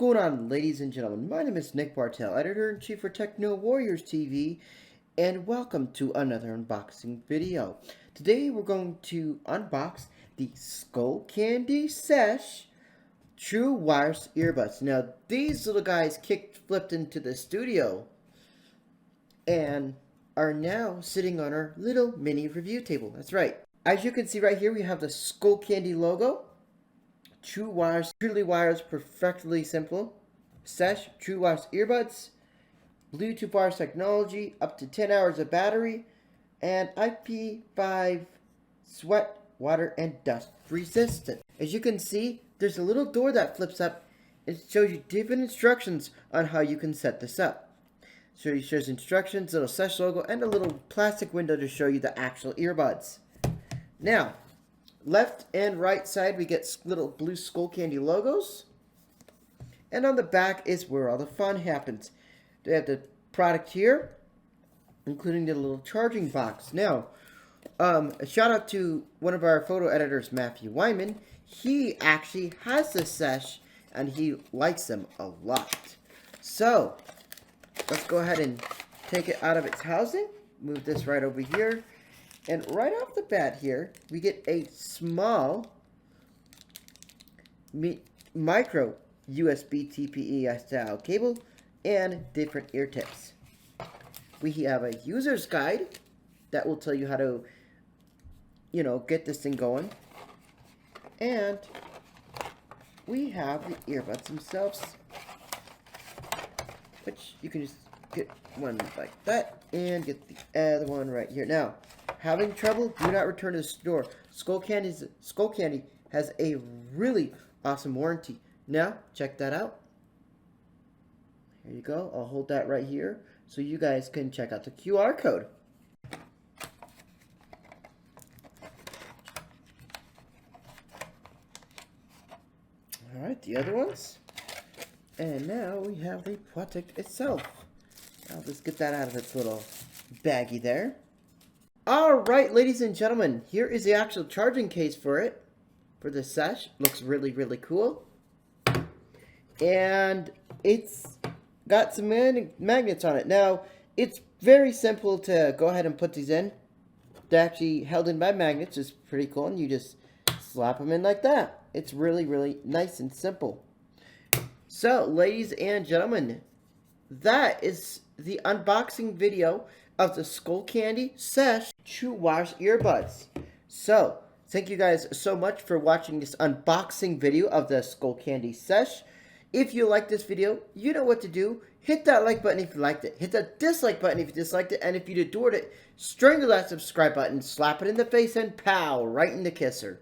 going on, ladies and gentlemen? My name is Nick Bartell, Editor-in-Chief for technowarriorstv, and welcome to another unboxing video. Today we're going to unbox the Skullcandy Sesh True Wireless Earbuds. Now, these little guys flipped into the studio and are now sitting on our little mini review table. That's right. As you can see right here, we have the Skullcandy logo. True wireless, truly wireless, perfectly simple. Sesh, true wireless earbuds. Bluetooth wireless technology, up to 10 hours of battery. And IP5 sweat, water, and dust resistant. As you can see, there's a little door that flips up. It shows you different instructions on how you can set this up. So it shows instructions, little Sesh logo, and a little plastic window to show you the actual earbuds. Now, left and right side, we get little blue Skullcandy logos. And on the back is where all the fun happens. They have the product here, including the little charging box. Now, a shout out to one of our photo editors, Matthew Wyman. He actually has the Sesh, and he likes them a lot. So, let's go ahead and take it out of its housing. Move this right over here. And right off the bat here, we get a small micro USB TPE style cable and different ear tips. We have a user's guide that will tell you how to, get this thing going. And we have the earbuds themselves, which you can just get one like that and get the other one right here. Now, having trouble? Do not return to the store. Skullcandy has a really awesome warranty. Now, check that out. Here you go. I'll hold that right here so you guys can check out the QR code. Alright, the other ones. And now we have the product itself. I'll just get that out of its little baggie there. Alright, ladies and gentlemen, here is the actual charging case for it, for the Sesh. Looks really, really cool. And it's got some magnets on it. Now, it's very simple to go ahead and put these in. They're actually held in by magnets. It's pretty cool, and you just slap them in like that. It's really, really nice and simple. So, ladies and gentlemen, that is the unboxing video of the Skullcandy Sesh True Wireless Earbuds. So, thank you guys so much for watching this unboxing video of the Skullcandy Sesh. If you like this video, you know what to do. Hit that like button if you liked it. Hit that dislike button if you disliked it. And if you adored it, strangle that subscribe button, slap it in the face, and pow, right in the kisser.